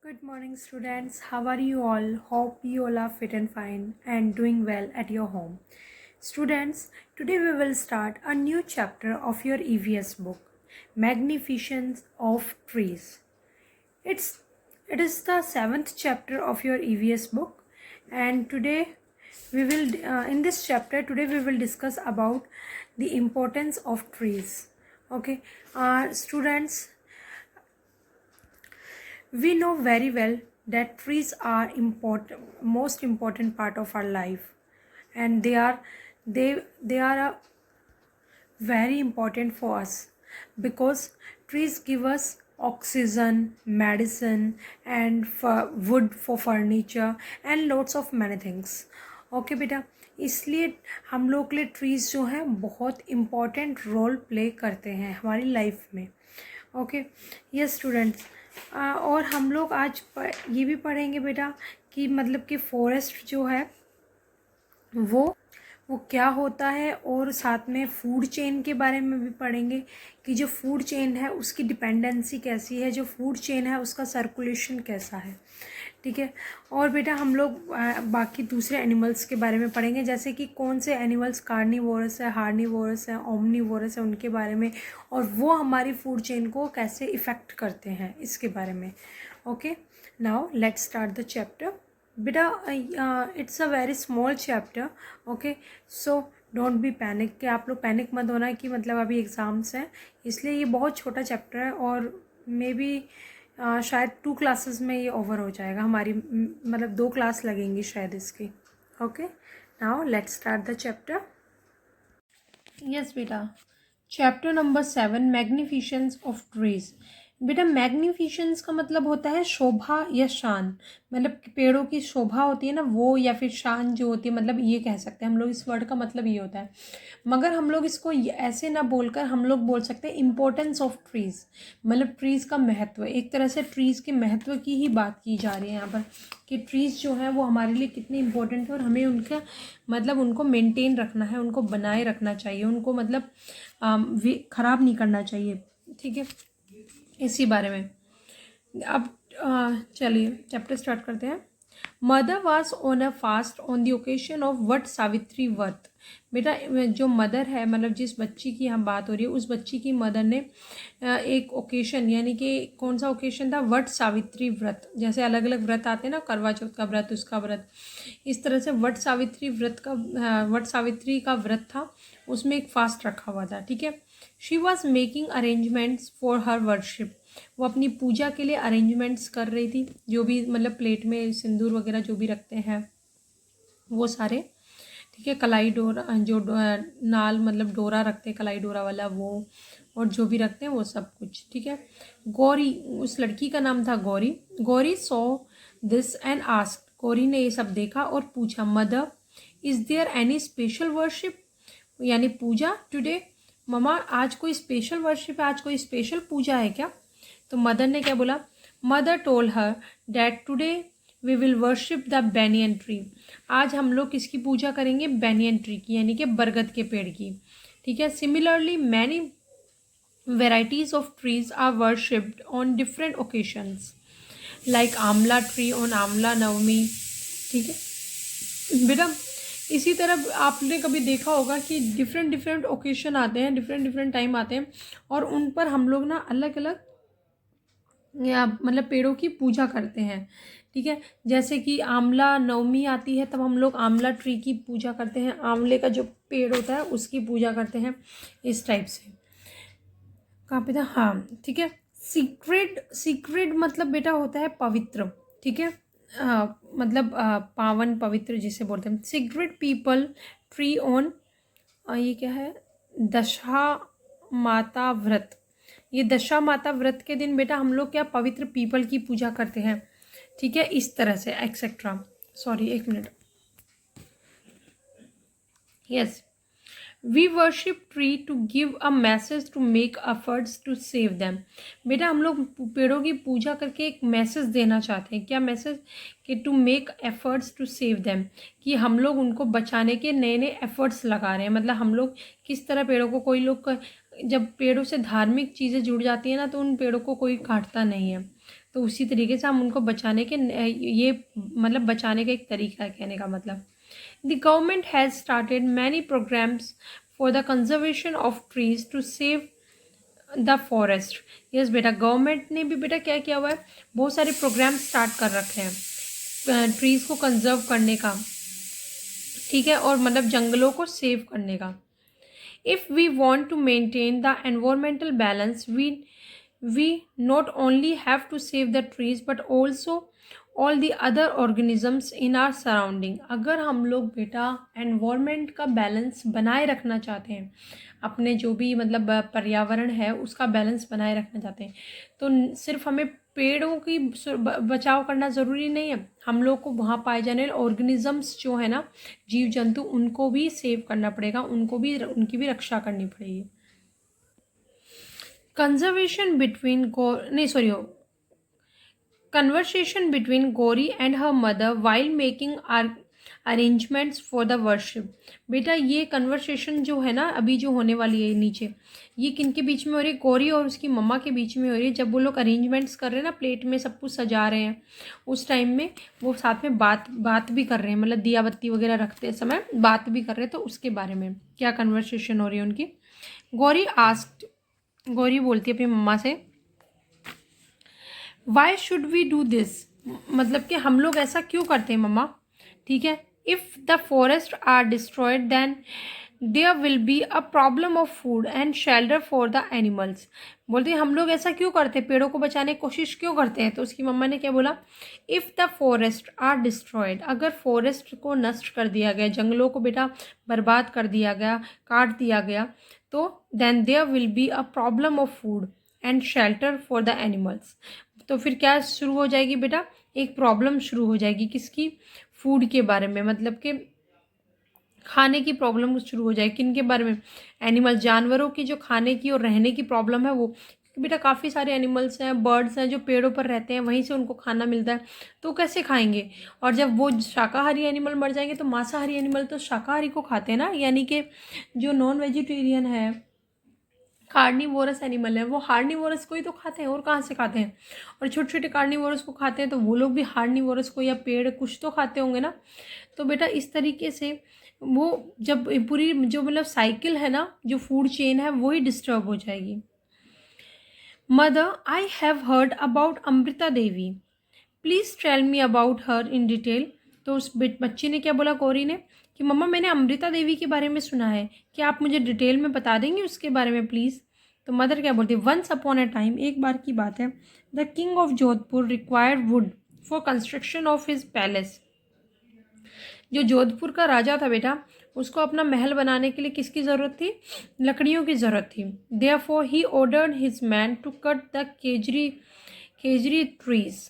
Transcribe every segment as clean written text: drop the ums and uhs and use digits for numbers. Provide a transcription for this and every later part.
Good morning, students. How are you all? Hope you all are fit and fine and doing well at your home. Students, today we will start a new chapter of your EVS book, Magnificence of Trees. It is the seventh chapter of your EVS book, and today we will in this chapter today we will discuss about the importance of trees. Okay, students, we know very well that trees are most important part of our life, and they are a very important for us because trees give us oxygen, medicine, and for wood for furniture and lots of many things. Okay बेटा, इसलिए हम लोग के लिए trees जो हैं बहुत important role play करते हैं हमारी लाइफ में. Okay, yes students. और हम लोग आज ये भी पढ़ेंगे बेटा कि मतलब कि फॉरेस्ट जो है वो क्या होता है, और साथ में फूड चेन के बारे में भी पढ़ेंगे कि जो फूड चेन है उसकी डिपेंडेंसी कैसी है, जो फूड चेन है उसका सर्कुलेशन कैसा है. ठीक है. और बेटा हम लोग बाकी दूसरे एनिमल्स के बारे में पढ़ेंगे, जैसे कि कौन से एनिमल्स कार्निवोरस है, हार्निवोरस है, ओमनिवोरस है, उनके बारे में, और वो हमारी फूड चेन को कैसे इफ़ेक्ट करते हैं इसके बारे में. Okay, now let's start the chapter. बेटा it's a very small chapter. Okay, so don't be panic, कि आप लोग पैनिक मत होना कि मतलब अभी एग्ज़ाम्स हैं, इसलिए ये बहुत छोटा चैप्टर है और मे बी शायद 2 क्लासेस में ये ओवर हो जाएगा हमारी, मतलब 2 क्लास लगेंगी शायद इसकी. Okay, now let's start the chapter. Yes बेटा, chapter number 7, magnificence of trees. बेटा मैग्निफिशेंस का मतलब होता है शोभा या शान, मतलब पेड़ों की शोभा होती है ना वो, या फिर शान जो होती है, मतलब ये कह सकते हैं हम लोग. इस वर्ड का मतलब ये होता है, मगर हम लोग इसको ऐसे ना बोलकर हम लोग बोल सकते हैं इम्पोर्टेंस ऑफ ट्रीज़, मतलब ट्रीज़ का महत्व. एक तरह से ट्रीज़ के महत्व की ही बात की जा रही है यहाँ पर कि ट्रीज़ जो हैं वो हमारे लिए कितने इम्पोर्टेंट है और हमें उनका मतलब उनको मेंटेन रखना है, उनको बनाए रखना चाहिए, उनको मतलब ख़राब नहीं करना चाहिए. ठीक है, इसी बारे में अब चलिए चैप्टर स्टार्ट करते हैं. Mother was on a fast on the occasion of Vat Savitri व्रत. बेटा जो मदर है, मतलब जिस बच्ची की हम बात हो रही है, उस बच्ची की मदर ने एक ओकेशन, यानी कि कौन सा ओकेशन था, वट सावित्री व्रत. जैसे अलग अलग व्रत आते हैं ना, करवा चौथ का व्रत, उसका व्रत, इस तरह से वट सावित्री व्रत का वट सावित्री का व्रत था, उसमें एक फास्ट रखा हुआ था. ठीक है. She was making arrangements for her worship. वो अपनी पूजा के लिए अरेंजमेंट्स कर रही थी, जो भी मतलब प्लेट में सिंदूर वगैरह जो भी रखते हैं वो सारे. ठीक है. कलाई डोरा, जो नाल मतलब डोरा रखते हैं कलाई डोरा वाला वो, और जो भी रखते हैं वो सब कुछ. ठीक है. गौरी, उस लड़की का नाम था Gauri. Gauri saw this and asked. Gauri ने ये सब देखा और पूछा, mother is there any special worship, यानी पूजा टुडे. ममा आज कोई स्पेशल वर्शिप है, आज कोई स्पेशल पूजा है क्या? तो मदर ने क्या बोला, mother told her that today we will worship the banyan tree. आज हम लोग किसकी पूजा करेंगे, बैनियन ट्री की, यानी कि बरगद के पेड़ की. ठीक है. Similarly many varieties of trees are worshipped on different occasions, like amla tree on Amla Navami. ठीक है बेटा, इसी तरह आपने कभी देखा होगा कि डिफरेंट ओकेशन आते हैं, डिफरेंट टाइम आते हैं, और उन पर हम लोग ना अलग अलग या मतलब पेड़ों की पूजा करते हैं. ठीक है. जैसे कि आंवला नवमी आती है तब हम लोग आंवला ट्री की पूजा करते हैं, आंवले का जो पेड़ होता है उसकी पूजा करते हैं, इस टाइप से. कहाँ पे था, हाँ ठीक है. सीक्रेट मतलब बेटा होता है पवित्र. ठीक है. मतलब पावन पवित्र जिसे बोलते हैं. सीक्रेट पीपल ट्री ऑन, ये क्या है, दशा माता व्रत. ये दशा माता व्रत के दिन बेटा हम लोग क्या पवित्र पीपल की पूजा करते हैं. ठीक है. इस तरह से एक्सेट्रा. सॉरी एक मिनट. Yes, we worship tree to give a message to make efforts to save them. बेटा हम लोग पेड़ों की पूजा करके एक मैसेज देना चाहते हैं. क्या मैसेज, कि to make efforts to save them, कि हम लोग उनको बचाने के नए नए एफर्ट्स लगा रहे हैं. मतलब हम लोग किस तरह पेड़ों को, कोई लोग जब पेड़ों से धार्मिक चीज़ें जुड़ जाती हैं ना तो उन पेड़ों को कोई काटता नहीं है. तो उसी तरीके से हम उनको बचाने के ये मतलब बचाने का एक तरीका है कहने का मतलब। The government has started many programmes for the conservation of trees to save the forest. Yes बेटा, गवर्नमेंट ने भी बेटा क्या किया हुआ है, बहुत सारे प्रोग्राम स्टार्ट कर रखे हैं ट्रीज़ को कंजर्व करने का, ठीक है, और मतलब जंगलों को सेव करने का। If we want to maintain the environmental balance we not only have to save the trees but also all the other organisms in our surrounding। अगर हम लोग बेटा एनवायरमेंट का बैलेंस बनाए रखना चाहते हैं, अपने जो भी मतलब पर्यावरण है उसका बैलेंस बनाए रखना चाहते हैं, तो सिर्फ हमें पेड़ों की बचाव करना ज़रूरी नहीं है, हम लोग को वहाँ पाए जाने वाले ऑर्गेनिजम्स जो है ना, जीव जंतु, उनको भी सेव करना पड़ेगा, उनकी भी रक्षा करनी पड़ेगी। Conversation between Gauri and her mother while making arrangements for the worship। बेटा ये कन्वर्सेशन जो है ना अभी जो होने वाली है नीचे, ये किन के बीच में हो रही है, गौरी और उसकी मम्मा के बीच में हो रही है। जब वो लोग अरेंजमेंट्स कर रहे हैं ना, प्लेट में सब कुछ सजा रहे हैं, उस टाइम में वो साथ में बात भी कर रहे हैं, मतलब दिया बत्ती वगैरह रखते समय बात भी कर रहे हैं। तो उसके बारे में क्या कन्वर्सेशन हो रही है उनकी। गौरी बोलती है अपनी मम्मा से, why should we do this, मतलब कि हम लोग ऐसा क्यों करते हैं मम्मा, ठीक है। If the forest are destroyed then there will be a problem of food and shelter for the animals. बोलते हैं हम लोग ऐसा क्यों करते हैं, पेड़ों को बचाने की कोशिश क्यों करते हैं। तो उसकी मम्मा ने क्या बोला, if the forest are destroyed, अगर फॉरेस्ट को नष्ट कर दिया गया, जंगलों को बेटा बर्बाद कर दिया गया, काट दिया गया, तो then there will be a problem of food and shelter for the animals. तो फिर क्या शुरू हो जाएगी बेटा, एक प्रॉब्लम शुरू हो जाएगी, किसकी, फूड के बारे में, मतलब कि खाने की प्रॉब्लम शुरू हो जाएगी। किन के बारे में, एनिमल, जानवरों की जो खाने की और रहने की प्रॉब्लम है वो, क्योंकि बेटा काफ़ी सारे एनिमल्स हैं, बर्ड्स हैं जो पेड़ों पर रहते हैं, वहीं से उनको खाना मिलता है, तो कैसे खाएंगे। और जब वो शाकाहारी एनिमल मर जाएंगे तो मांसाहारी एनिमल तो शाकाहारी को खाते हैं ना, यानी कि जो नॉन वेजिटेरियन है, कार्निवोरस एनिमल है, वो हार्निवोरस को ही तो खाते हैं, और कहाँ से खाते हैं। और छोटे छोटे कार्निवोरस को खाते हैं, तो वो लोग भी हार्निवोरस को या पेड़ कुछ तो खाते होंगे ना। तो बेटा इस तरीके से वो जब पूरी जो मतलब साइकिल है ना, जो फूड चेन है, वो ही डिस्टर्ब हो जाएगी। Mother, I have heard about Amrita Devi, please tell me about her in detail. तो उस बच्ची ने क्या बोला, गौरी ने, कि मम्मा मैंने अमृता देवी के बारे में सुना है, क्या आप मुझे डिटेल में बता देंगे उसके बारे में प्लीज़। तो मदर क्या बोलती है, वंस अपॉन ए टाइम, एक बार की बात है, the king of Jodhpur required would for construction of his palace. जो जोधपुर का राजा था बेटा, उसको अपना महल बनाने के लिए किसकी ज़रूरत थी, लकड़ियों की ज़रूरत थी। Therefore he ordered his man to cut the khejri trees.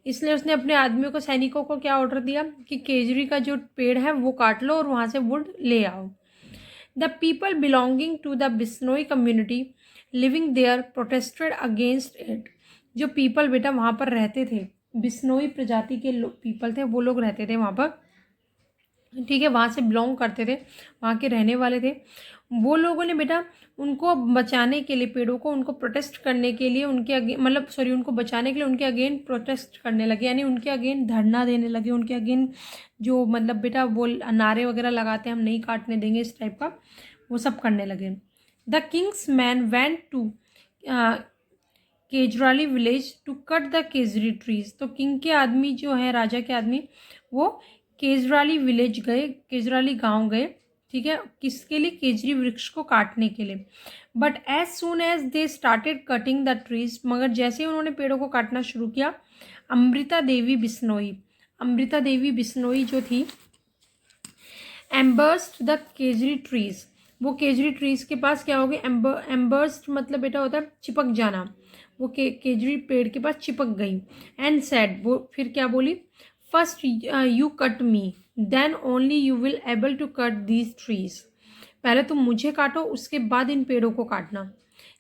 इसलिए उसने अपने आदमियों को, सैनिकों को क्या ऑर्डर दिया कि केजरी का जो पेड़ है वो काट लो और वहाँ से वुड ले आओ। The people belonging to the Bishnoi community living there protested against it. जो पीपल बेटा वहाँ पर रहते थे, बिश्नोई प्रजाति के पीपल थे, वो लोग रहते थे वहाँ पर, ठीक है, वहाँ से बिलोंग करते थे, वहाँ के रहने वाले थे। वो लोगों ने बेटा उनको बचाने के लिए, पेड़ों को उनको प्रोटेस्ट करने के लिए, उनके अगेन मतलब सॉरी उनको बचाने के लिए उनके अगेन प्रोटेस्ट करने लगे, यानी उनके अगेन धरना देने लगे, उनके अगेन जो मतलब बेटा वो नारे वगैरह लगाते हैं, हम नहीं काटने देंगे, इस टाइप का वो सब करने लगे। The king's man went to Khejarli village to cut the khejri trees. तो किंग के आदमी जो है, राजा के आदमी, वो केजराली विलेज गए, केजराली गांव गए, ठीक है, किसके लिए, केजरी वृक्ष को काटने के लिए। But as soon as they started cutting the trees, मगर जैसे ही उन्होंने पेड़ों को काटना शुरू किया, अमृता देवी बिश्नोई जो थी, एम्बर्स्ड द केजरी ट्रीज, वो केजरी ट्रीज के पास क्या हो गए, एम्बर्स्ड मतलब बेटा होता है चिपक जाना, वो केजरी पेड़ के पास चिपक गई। एंड सेड, वो फिर क्या बोली, first you cut me then only you will able to cut these trees. पहले तुम मुझे काटो, उसके बाद इन पेड़ों को काटना।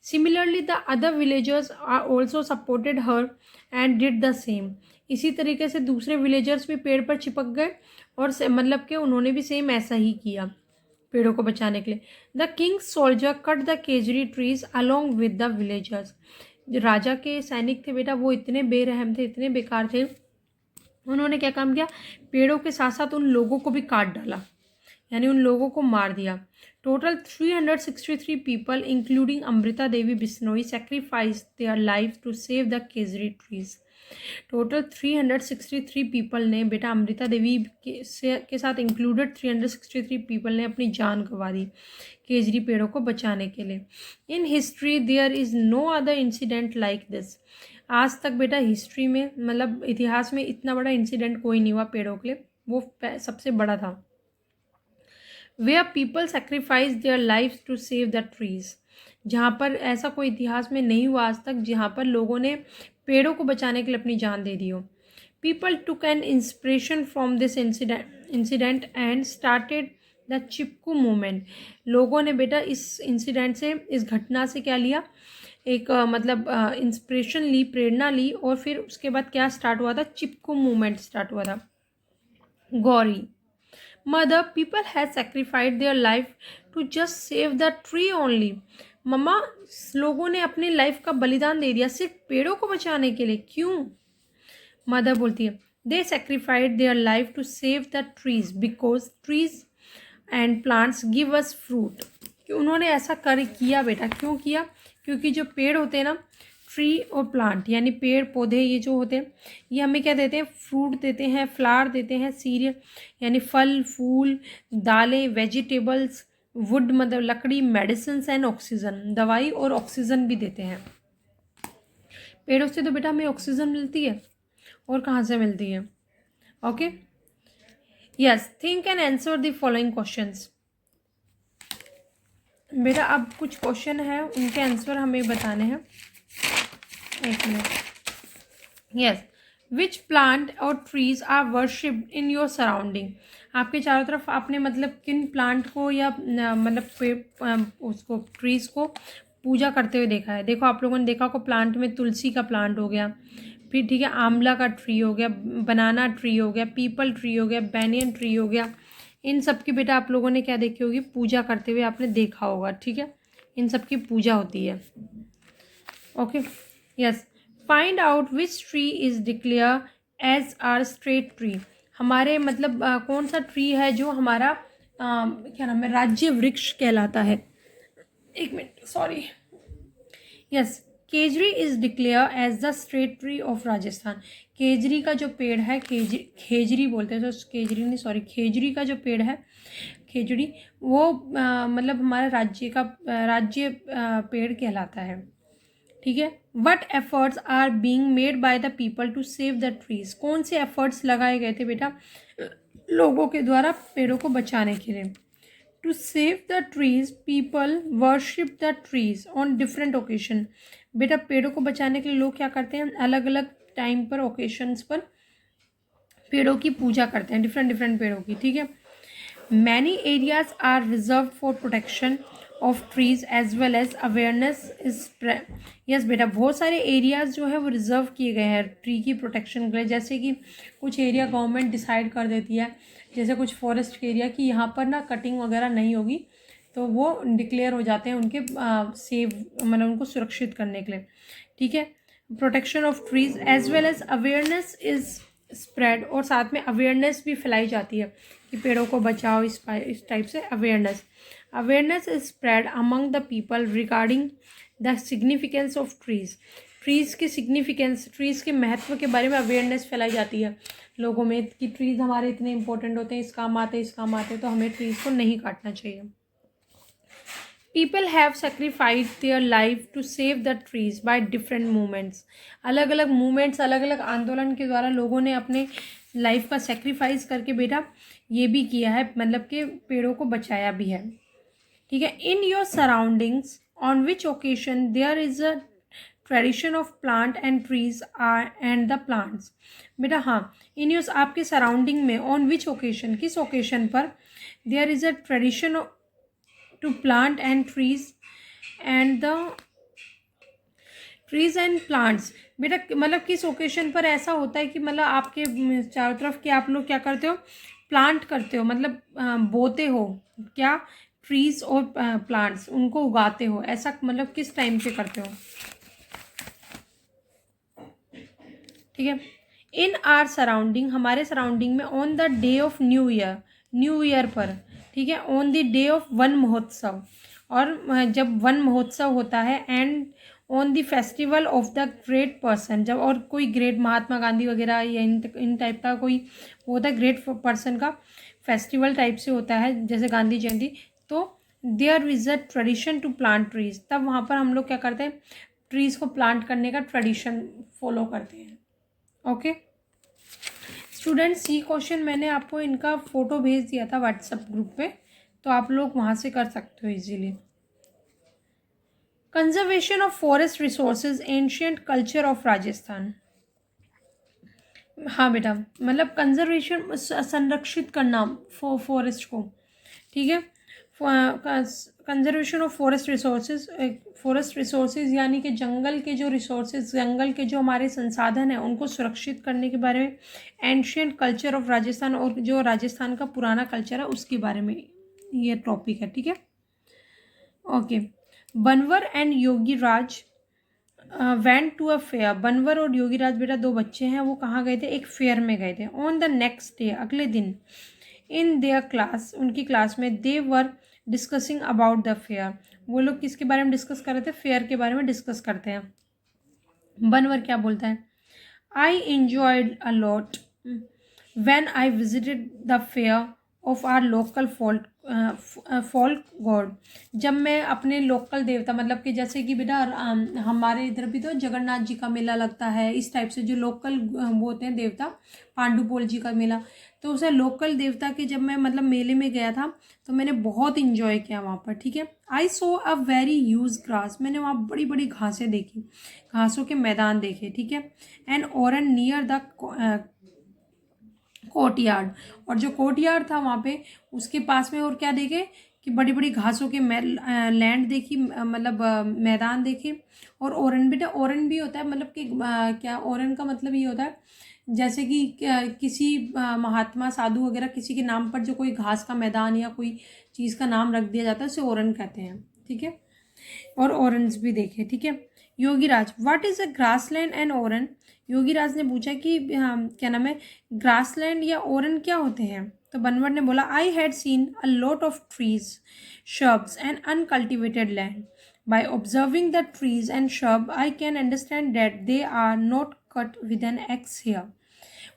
Similarly the other villagers are also supported her and did the same. इसी तरीके से दूसरे विलेजर्स भी पेड़ पर चिपक गए और मतलब कि उन्होंने भी सेम ऐसा ही किया पेड़ों को बचाने के लिए। The Kings soldier cut the khejri trees along with the villagers. जो राजा के सैनिक थे बेटा वो इतने बेरहम थे, इतने बेकार थे, उन्होंने क्या काम किया, पेड़ों के साथ साथ उन लोगों को भी काट डाला, यानी उन लोगों को मार दिया। Total 363 people including Amrita Devi Bishnoi sacrifice their life to save the khejri trees. Total 363 people ने बेटा अमृता देवी के साथ इंक्लूडेड 363 पीपल ने अपनी जान गंवा दी केजरी पेड़ों को बचाने के लिए। In history there is no other incident like this. आज तक बेटा हिस्ट्री में मतलब इतिहास में इतना बड़ा इंसिडेंट कोई नहीं हुआ पेड़ों के लिए, वो सबसे बड़ा था। Where people sacrifice their life to save the trees. जहाँ पर ऐसा कोई इतिहास में नहीं हुआ आज तक जहाँ पर लोगों ने पेड़ों को बचाने के लिए अपनी जान दे दी हो। People took an inspiration from this incident and started the Chipko movement. लोगों ने बेटा इस इंसिडेंट से, इस घटना से क्या लिया, एक मतलब इंस्पिरेशन ली, प्रेरणा ली, और फिर उसके बाद क्या स्टार्ट हुआ था, चिपकू मूवमेंट स्टार्ट हुआ था। Gauri mother people has sacrificed their life to just save the tree only. Mamma लोगों ने अपनी लाइफ का बलिदान दे दिया सिर्फ पेड़ों को बचाने के लिए, क्यों? मदर बोलती है they sacrificed their life to save the trees because trees and plants give us fruit. उन्होंने ऐसा किया बेटा, क्यों किया? क्योंकि जो पेड़ होते हैं ना, ट्री और प्लांट यानी पेड़ पौधे, ये जो होते हैं ये हमें क्या देते हैं, फ्रूट देते हैं, फ्लावर देते हैं, सीरियल यानी फल फूल, दालें, वेजिटेबल्स, वुड मतलब लकड़ी, मेडिसिन एंड ऑक्सीजन, दवाई और ऑक्सीजन भी देते हैं। पेड़ों से तो बेटा हमें ऑक्सीजन मिलती है, और कहाँ से मिलती है? Okay, yes, think and answer the following questions. बेटा अब कुछ क्वेश्चन है, उनके आंसर हमें बताने हैं। एक मिनट। यस, विच प्लांट और trees are worshipped in your surrounding. आपके चारों तरफ आपने मतलब किन प्लांट को या मतलब उसको ट्रीज को पूजा करते हुए देखा है? देखो आप लोगों ने देखा को प्लांट में तुलसी का प्लांट हो गया, फिर ठीक है आंवला का ट्री हो गया, बनाना ट्री हो गया, पीपल ट्री हो गया, बैनियन ट्री हो गया। इन सब की बेटा आप लोगों ने क्या देखी होगी, पूजा करते हुए आपने देखा होगा। ठीक है, इन सब की पूजा होती है। Okay, yes, find out which tree is declare as our state tree. हमारे मतलब कौन सा ट्री है जो हमारा क्या नाम है, राज्य वृक्ष कहलाता है। एक मिनट, sorry, yes, khejri is declare as the state tree of Rajasthan. Khejri का जो पेड़ है, खेजरी बोलते हैं, तो केजरी नहीं, सॉरी, खेजरी का जो पेड़ है, खेजड़ी, वो मतलब हमारे राज्य पेड़ कहलाता है। ठीक है, what efforts are being made by the people to save the trees. कौन से एफर्ट्स लगाए गए थे बेटा लोगों के द्वारा पेड़ों को बचाने के लिए? To save the trees people worship the trees on different occasion. बेटा पेड़ों को बचाने के लिए लोग क्या करते हैं, अलग अलग टाइम पर, ओकेशंस पर पेड़ों की पूजा करते हैं, डिफरेंट पेड़ों की। ठीक है, many areas are reserve for protection of trees as well as awareness is. Yes बेटा, बहुत सारे एरियाज जो है वो रिजर्व किए गए हैं ट्री की प्रोटेक्शन के लिए। जैसे कि कुछ एरिया गवर्नमेंट डिसाइड कर देती है, जैसे कुछ फॉरेस्ट के एरिया कि यहाँ पर ना कटिंग वगैरह नहीं होगी, तो वो डिक्लेयर हो जाते हैं उनके सेव मतलब उनको सुरक्षित करने के लिए। ठीक है, protection of trees as well as awareness is spread, और साथ में अवेयरनेस भी फैलाई जाती है कि पेड़ों को बचाओ, इस टाइप से awareness is spread among the people regarding the significance of trees. Trees की सिग्निफिकेंस, ट्रीज़ के महत्व के बारे में अवेयरनेस फैलाई जाती है लोगों में कि ट्रीज़ हमारे इतने इंपॉर्टेंट होते हैं, इस काम आते हैं, इस काम आते हैं, तो हमें ट्रीज़ को नहीं काटना चाहिए। People have sacrificed their life to save the trees by different movements. अलग अलग मूवमेंट्स, अलग अलग आंदोलन के द्वारा लोगों ने अपने लाइफ का सेक्रीफाइस करके बेटा ये भी किया है, मतलब कि पेड़ों को बचाया भी है। ठीक है, in your surroundings on which occasion there is a tradition of plant and trees are and the plants. बेटा हाँ, इन योर आपके सराउंडिंग में ऑन विच ओकेजन, किस ओकेजन पर, there is a tradition to plant and trees and the trees and plants. बेटा मतलब किस occasion पर ऐसा होता है कि मतलब आपके चारों तरफ के आप लोग क्या करते हो, प्लांट करते हो, मतलब बोते हो क्या, ट्रीज और प्लांट्स उनको उगाते हो, ऐसा मतलब किस टाइम पे करते हो? ठीक है। इन आर सराउंडिंग, हमारे सराउंडिंग में, on the day of new year पर, ठीक है, on the day of one महोत्सव, और जब वन महोत्सव होता है, and on the festival of the great person, जब और कोई ग्रेट महात्मा गांधी वगैरह या इन टाइप का कोई होता है ग्रेट पर्सन का फेस्टिवल टाइप से होता है, जैसे गांधी जयंती, तो there is a tradition to plant trees, तब वहाँ पर हम लोग क्या करते हैं, ट्रीज को प्लांट करने का ट्रेडिशन फॉलो करते हैं। ओके स्टूडेंट्स, ये क्वेश्चन मैंने आपको इनका फोटो भेज दिया था व्हाट्सएप ग्रुप पे, तो आप लोग वहाँ से कर सकते हो easily. Conservation of forest resources, ancient culture of Rajasthan. हाँ बेटा, मतलब कंजर्वेशन, संरक्षित करना फॉरेस्ट को, ठीक है। कंजर्वेशन ऑफ फॉरेस्ट रिसोर्सेज यानी कि जंगल के जो रिसोर्सेज, जंगल के जो हमारे संसाधन हैं उनको सुरक्षित करने के बारे में। एंशियंट कल्चर ऑफ राजस्थान, और जो राजस्थान का पुराना कल्चर है उसके बारे में ये टॉपिक है, ठीक है। Okay, Banwar and Yogiraj went to a fair. Banwar और योगीराज बेटा दो बच्चे हैं, वो कहाँ गए थे, एक फेयर में गए थे। ऑन द नेक्स्ट डे, अगले दिन, इन देयर क्लास, उनकी क्लास में, they were discussing about the fair, वो लोग किसके बारे में डिस्कस कर रहे थे, फेयर के बारे में डिस्कस करते हैं। बनवर क्या बोलता है, I enjoyed a lot when I visited the fair of our local folk god. जब मैं अपने लोकल देवता, मतलब कि जैसे कि बेटा हमारे इधर भी तो जगन्नाथ जी का मेला लगता है, इस टाइप से जो लोकल वो होते हैं देवता, पांडुपोल जी का मेला, तो उसे लोकल देवता के जब मैं मतलब मेले में गया था तो मैंने बहुत इंजॉय किया वहाँ पर, ठीक है। आई सो अ वेरी ह्यूज ग्रास, मैंने वहाँ बड़ी बड़ी घासें देखी, घासों के मैदान देखे, ठीक है। And Auñón near the courtyard, और जो कोर्टयार्ड था वहाँ पे उसके पास में और क्या देखे कि बड़ी बड़ी घासों के लैंड देखी, मतलब मैदान देखे। और ओरन, बेटा ओरन भी होता है, मतलब कि क्या ओरन का मतलब ये होता है जैसे कि किसी महात्मा साधु वगैरह किसी के नाम पर जो कोई घास का मैदान या कोई चीज़ का नाम रख दिया जाता है उसे ओरन कहते हैं, ठीक है। और ऑरेंज भी देखे, ठीक है। Yogiraj, what is a grassland and oran. Yogiraj ने पूछा कि क्या नाम है, ग्रासलैंड या ओरन क्या होते हैं। तो बनवर ने बोला, I had seen a lot of trees, shrubs and uncultivated land. By observing the trees and shrub I can understand that they are not cut with an axe here.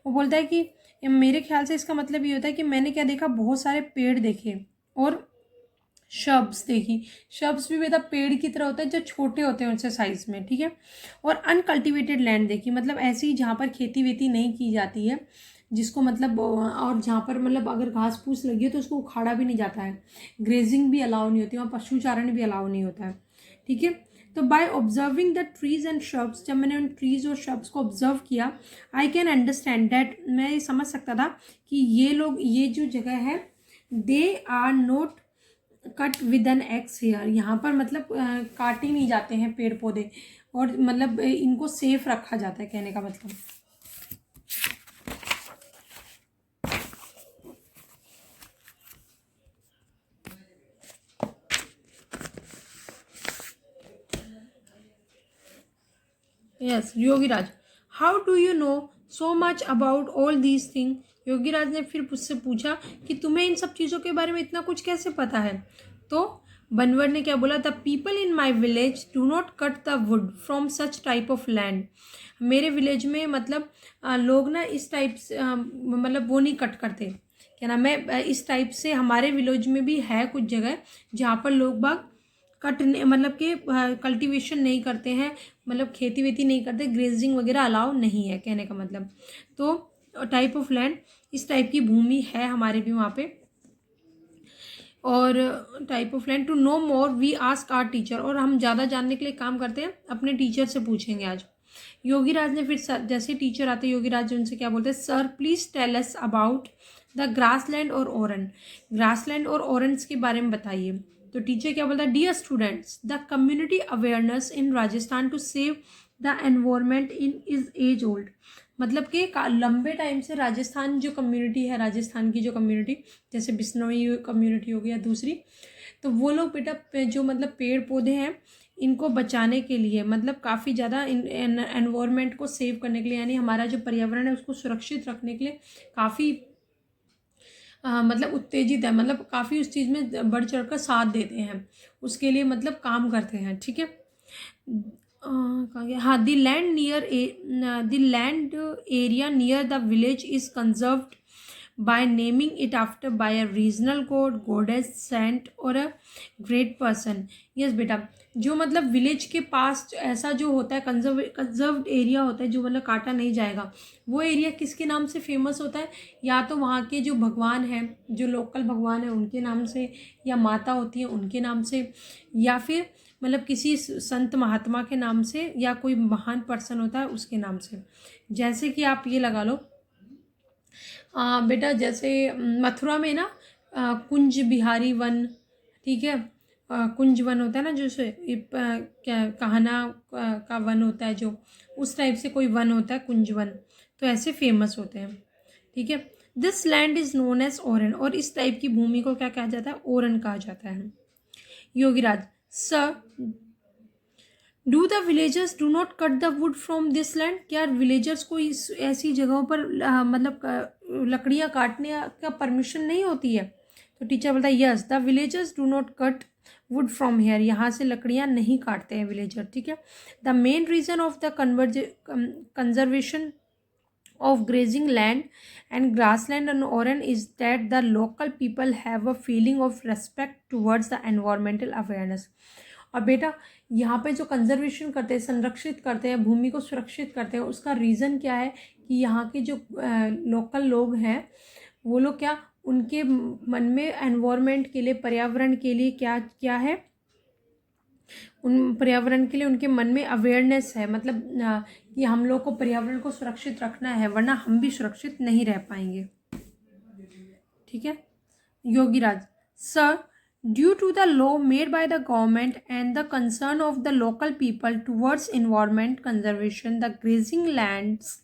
वो बोलता है कि मेरे ख्याल से इसका मतलब ये होता है कि मैंने क्या देखा, बहुत सारे पेड़ देखे और शब्स देखी। शब्स भी बेटा पेड़ की तरह होता है जो छोटे होते हैं उनसे साइज में, ठीक है। और अनकल्टिवेटेड लैंड देखी, मतलब ऐसी जहाँ पर खेती वेती नहीं की जाती है, जिसको मतलब, और जहाँ पर मतलब अगर घास फूस लगी है तो उसको उखाड़ा भी नहीं जाता है, ग्रेजिंग भी अलाउ नहीं होती, वहाँ पशु चारण भी अलाउ नहीं होता है, ठीक है। तो bye observing the trees and shrubs, जब मैंने उन ट्रीज और श्रब्स को ऑब्जर्व किया, आई कैन अंडरस्टैंड दैट, मैं ये समझ सकता था कि ये लोग, ये जो जगह है, they are not cut with an axe here, यहाँ पर मतलब काटे नहीं जाते हैं पेड़ पौधे, और मतलब इनको सेफ रखा जाता है, कहने का मतलब। Yes Yogiraj, how do you know so much about all these thing. Yogiraj ने फिर उससे पूछा कि तुम्हें इन सब चीज़ों के बारे में इतना कुछ कैसे पता है। तो बनवर ने क्या बोला, the people in my village do not cut the wood from such type of land. मेरे विलेज में मतलब लोग ना इस टाइप से मतलब वो नहीं कट करते, क्या नाम है, इस टाइप से हमारे विलेज में भी है कुछ जगह जहाँ पर लोग बाग कट मतलब कि कल्टीवेशन नहीं करते हैं, मतलब खेती वेती नहीं करते, ग्रेजिंग वगैरह अलाउ नहीं है, कहने का मतलब। तो टाइप ऑफ लैंड, इस टाइप की भूमि है हमारे भी वहाँ पे। और type of land, to know more we ask our teacher, और हम ज़्यादा जानने के लिए काम करते हैं, अपने टीचर से पूछेंगे आज। योगीराज ने फिर जैसे टीचर आते योगीराज उनसे क्या बोलते हैं, sir please tell us about the grassland और ओरन, ग्रासलैंड और ओरन्स के बारे में बताइए। तो टीचर क्या बोलता है, dear students, the community awareness in Rajasthan to save the environment in is age old. मतलब कि लंबे टाइम से राजस्थान जो कम्युनिटी है, राजस्थान की जो कम्युनिटी, जैसे बिश्नोई कम्युनिटी हो गई या दूसरी, तो वो लोग बेटा जो मतलब पेड़ पौधे हैं इनको बचाने के लिए, मतलब काफ़ी ज़्यादा एनवायरनमेंट को सेव करने के लिए, यानी हमारा जो पर्यावरण है उसको सुरक्षित रखने के लिए काफ़ी मतलब उत्तेजित है, मतलब काफ़ी उस चीज़ में बढ़ चढ़ कर साथ देते हैं, उसके लिए मतलब काम करते हैं। ठीक है, कहाँ गया, हाँ, the land area near the village is conserved by naming it after by a regional god, goddess, saint और a great person। यस बेटा, जो मतलब विलेज के पास ऐसा जो होता है कंजर्व्ड एरिया होता है, जो मतलब काटा नहीं जाएगा, वो एरिया किसके नाम से फेमस होता है? या तो वहाँ के जो भगवान हैं, जो लोकल भगवान हैं उनके नाम से, या माता होती है उनके नाम से, या फिर मतलब किसी संत महात्मा के नाम से, या कोई महान पर्सन होता है उसके नाम से। जैसे कि आप ये लगा लो बेटा, जैसे मथुरा में ना कुंज बिहारी वन, ठीक है, कुंज वन होता है ना, जैसे क्या कहना का वन होता है, जो उस टाइप से कोई वन होता है कुंज वन, तो ऐसे फेमस होते हैं। ठीक है, this land is known as oran, और इस टाइप की भूमि को क्या कहा जाता है? ओरन कहा जाता है। Yogiraj, sir do the villagers do not cut the wood from this land, क्या विलेजर्स को इस ऐसी जगहों पर मतलब लकड़ियाँ काटने का परमिशन नहीं होती है? तो टीचर बोलता है yes, the villagers do not cut wood from here, यहाँ से लकड़ियाँ नहीं काटते हैं विलेजर। ठीक है, the main reason of the conservation of grazing land and grassland on Oran is that the local people have a feeling of respect towards the environmental awareness। और बेटा, यहाँ पे जो कंजर्वेशन करते हैं, संरक्षित करते हैं, भूमि को सुरक्षित करते हैं, उसका रीज़न क्या है कि यहाँ के जो लोकल लोग हैं वो लोग क्या, उनके मन में एनवायरनमेंट के लिए, पर्यावरण के लिए क्या क्या है, उन पर्यावरण के लिए उनके मन में अवेयरनेस है, मतलब कि हम लोग को पर्यावरण को सुरक्षित रखना है, वरना हम भी सुरक्षित नहीं रह पाएंगे। ठीक है, Yogiraj, sir due to the law made by the government and the concern of the local people towards environment conservation the grazing lands.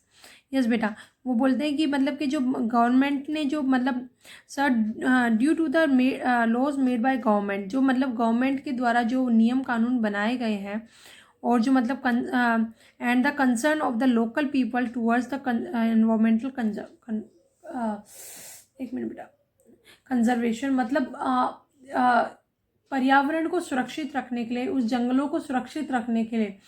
Yes बेटा, वो बोलते हैं कि मतलब कि जो गवर्नमेंट ने जो मतलब sir due to the laws made by government, जो मतलब गवर्नमेंट के द्वारा जो नियम कानून बनाए गए हैं, और जो मतलब and the concern of the local people towards the environmental एक मिनट बेटा, कंजर्वेशन मतलब पर्यावरण को सुरक्षित रखने के लिए, उस जंगलों को सुरक्षित रखने के लिए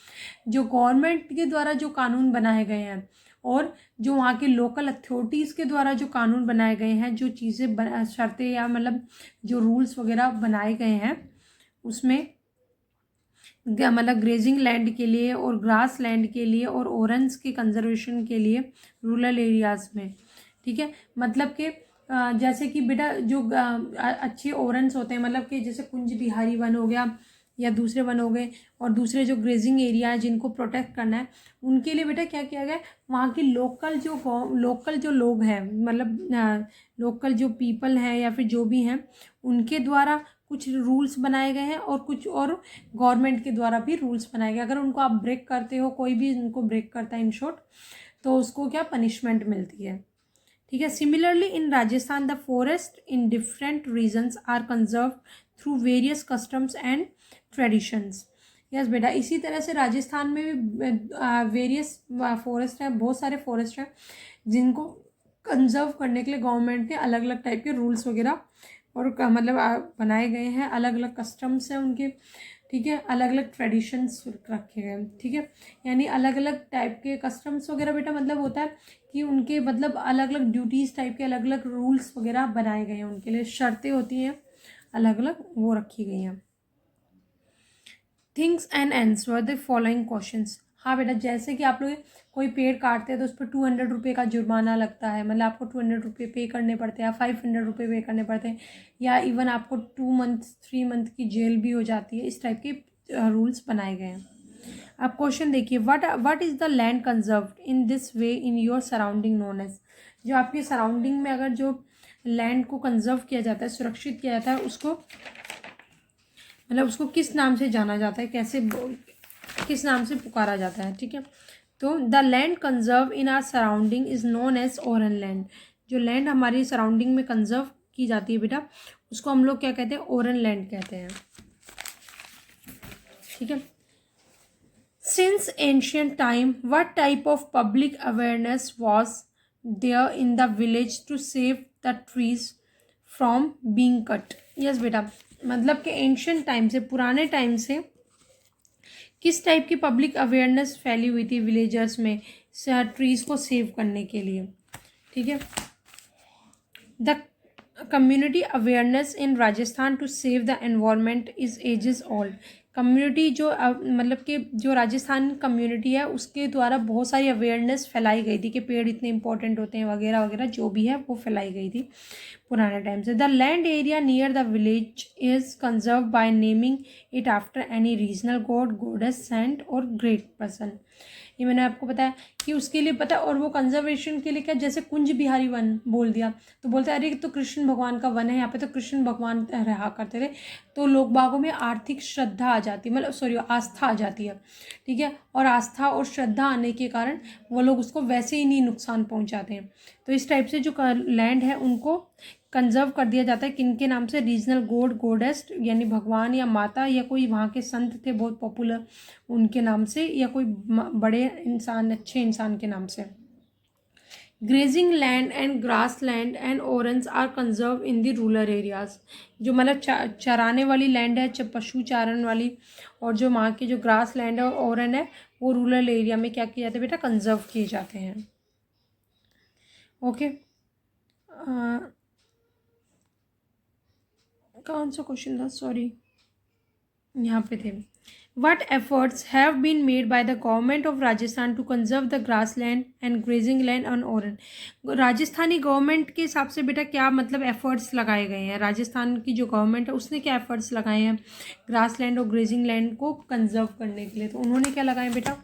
जो गवर्नमेंट के द्वारा जो कानून बनाए गए हैं, और जो वहाँ के लोकल अथॉरिटीज़ के द्वारा जो कानून बनाए गए हैं, जो चीज़ें शर्तें या मतलब जो रूल्स वगैरह बनाए गए हैं, उसमें मतलब ग्रेजिंग लैंड के लिए और ग्रास लैंड के लिए और ओरन्स के कंजर्वेशन के लिए रूरल एरियाज़ में। ठीक है, मतलब कि जैसे कि बेटा जो अच्छे ओरन्स होते हैं, मतलब कि जैसे कुंज बिहारी वन हो गया या दूसरे वन हो गए, और दूसरे जो ग्रेजिंग एरिया है जिनको प्रोटेक्ट करना है, उनके लिए बेटा क्या किया गया, वहाँ की लोकल जो लोग हैं, मतलब लोकल जो पीपल हैं या फिर जो भी हैं, उनके द्वारा कुछ रूल्स बनाए गए हैं, और कुछ और गवर्नमेंट के द्वारा भी रूल्स बनाए गए। अगर उनको आप ब्रेक करते हो, कोई भी उनको ब्रेक करता है इन शॉर्ट, तो उसको क्या पनिशमेंट मिलती है। ठीक है, similarly in Rajasthan the forest in different regions are conserve through various customs and traditions. Yes बेटा, इसी तरह से राजस्थान में भी वेरियस फॉरेस्ट हैं, बहुत सारे फॉरेस्ट हैं जिनको कंजर्व करने के लिए गवर्नमेंट ने अलग अलग टाइप के रूल्स वगैरह और मतलब बनाए गए हैं, अलग अलग कस्टम्स हैं उनके। ठीक है, अलग अलग ट्रेडिशंस रखे गए। ठीक है, यानी अलग अलग टाइप के कस्टम्स वगैरह बेटा, मतलब होता है कि उनके मतलब अलग अलग ड्यूटीज़ टाइप के अलग अलग रूल्स वगैरह बनाए गए हैं, उनके लिए शर्तें होती हैं अलग अलग, वो रखी गई हैं। Things and answer the following questions. हाँ बेटा, जैसे कि आप लोग कोई पेड़ काटते हैं तो उस पर 200 रुपये का जुर्माना लगता है, मतलब आपको 200 रुपये पे करने पड़ते हैं, या 500 रुपये पे करने पड़ते हैं, या इवन आपको 2 मंथ 3 मंथ की जेल भी हो जाती है। इस टाइप के रूल्स बनाए गए हैं। अब क्वेश्चन देखिए, what is the land conserved in this way in your surrounding known as. जो आपके सराउंडिंग में अगर जो लैंड को कंजर्व किया जाता है, सुरक्षित किया जाता है, उसको मतलब उसको किस नाम से जाना जाता है, कैसे किस नाम से पुकारा जाता है। ठीक है, तो the land conserve in our surrounding is known as oran land. जो लैंड हमारी सराउंडिंग में कंजर्व की जाती है बेटा, उसको हम लोग क्या कहते हैं, ओरन लैंड कहते हैं। ठीक है, Since ancient time, what type of public awareness was there in the village to save the trees from being cut? Yes बेटा, मतलब कि एंशियंट टाइम से, पुराने टाइम से किस टाइप की पब्लिक अवेयरनेस फैली हुई थी विलेजर्स में ट्रीज को सेव करने के लिए. ठीक है. The community awareness in Rajasthan to save the environment is ages old. Community जो मतलब कि जो राजस्थान कम्युनिटी है उसके द्वारा बहुत सारी अवेयरनेस फैलाई गई थी कि पेड़ इतने इंपॉर्टेंट होते हैं वगैरह वगैरह, जो भी है वो फैलाई गई थी पुराने टाइम से. The land area near the village is conserve by naming it after any regional god, goddess, saint और ग्रेट पर्सन. ये मैंने आपको बताया कि उसके लिए पता है. और वो कंजर्वेशन के लिए क्या, जैसे कुंज बिहारी वन बोल दिया तो बोलते हैं अरे तो कृष्ण भगवान का वन है यहाँ पे, तो कृष्ण भगवान रहा करते थे, तो लोग बागों में आर्थिक श्रद्धा आ जाती है, मतलब सॉरी आस्था आ जाती है. ठीक है. और आस्था और श्रद्धा आने के कारण वो लोग उसको वैसे ही नहीं नुकसान पहुँचाते हैं. तो इस टाइप से जो लैंड है उनको कंजर्व कर दिया जाता है. किन के नाम से? रीजनल गॉड, गॉडेस यानी भगवान या माता, या कोई वहाँ के संत थे बहुत पॉपुलर उनके नाम से, या कोई बड़े इंसान, अच्छे इंसान के नाम से. Grazing land and grass land and orans are conserve in the rural areas. जो मतलब चराने वाली लैंड है, पशु चारण वाली, और जो वहाँ की जो ग्रास लैंड है और ओरन है वो रूरल एरिया में क्या किया जाता है बेटा? कंजर्व किए जाते हैं. ओके. कौन सा क्वेश्चन था? सॉरी, यहाँ पे थे. What efforts have been made by the government of Rajasthan to conserve the grassland and grazing land on Oran? Rajasthani government के हिसाब से बेटा क्या मतलब एफर्ट्स लगाए गए हैं? राजस्थान की जो गवर्नमेंट है उसने क्या एफर्ट्स लगाए हैं ग्रास लैंड और ग्रेजिंग लैंड को कंजर्व करने के लिए? तो उन्होंने क्या लगाए बेटा?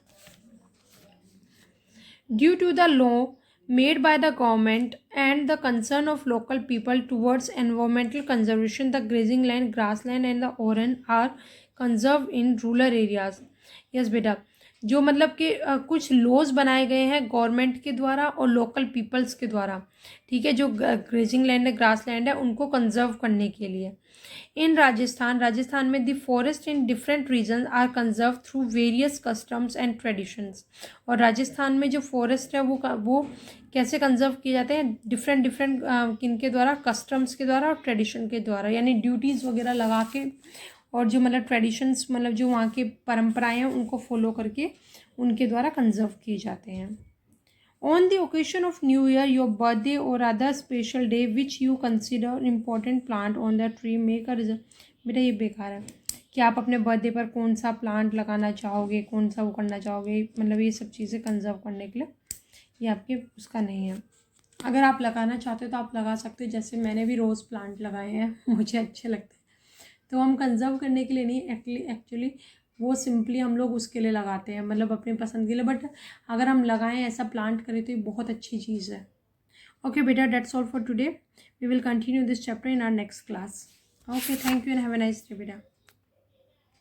Due to the law made by the government and the concern of local people towards environmental conservation, the grazing land, grassland and the oran are conserved in rural areas. yes बेटा, जो मतलब कि कुछ लॉज बनाए गए हैं government के द्वारा और लोकल पीपल्स के द्वारा. ठीक है. जो ग्रेजिंग लैंड है, ग्रास लैंड है, उनको कंजर्व करने के लिए. इन राजस्थान में the forest in different region are conserve through various customs and traditions. और राजस्थान में जो फॉरेस्ट है वो कैसे कंजर्व किए जाते हैं? डिफरेंट किन के द्वारा? कस्टम्स के द्वारा और ट्रेडिशन के द्वारा, यानी ड्यूटीज़ वगैरह लगा के, और जो मतलब ट्रेडिशंस मतलब जो वहाँ के परंपराएं हैं उनको फॉलो करके उनके द्वारा कंजर्व किए जाते हैं. On the occasion of New Year, your birthday or other special day which you consider important plant on the tree make a result. बेटा ये बेकार है कि आप अपने बर्थडे पर कौन सा प्लांट लगाना चाहोगे, कौन सा वो करना चाहोगे, मतलब ये सब चीज़ें कंजर्व करने के लिए ये आपके उसका नहीं है. अगर आप लगाना चाहते हो तो आप लगा सकते हो. जैसे मैंने भी रोज़ प्लांट लगाए हैं, मुझे अच्छे लगते हैं. तो हम कंजर्व करने के लिए नहीं, एक्चुअली वो सिंपली हम लोग उसके लिए लगाते हैं, मतलब अपनी पसंद के लिए. बट अगर हम लगाएं, ऐसा प्लांट करें तो ये बहुत अच्छी चीज़ है. ओके बेटा, that's all for today. We will continue this chapter in our next class. Okay, thank you and have a nice day बेटा.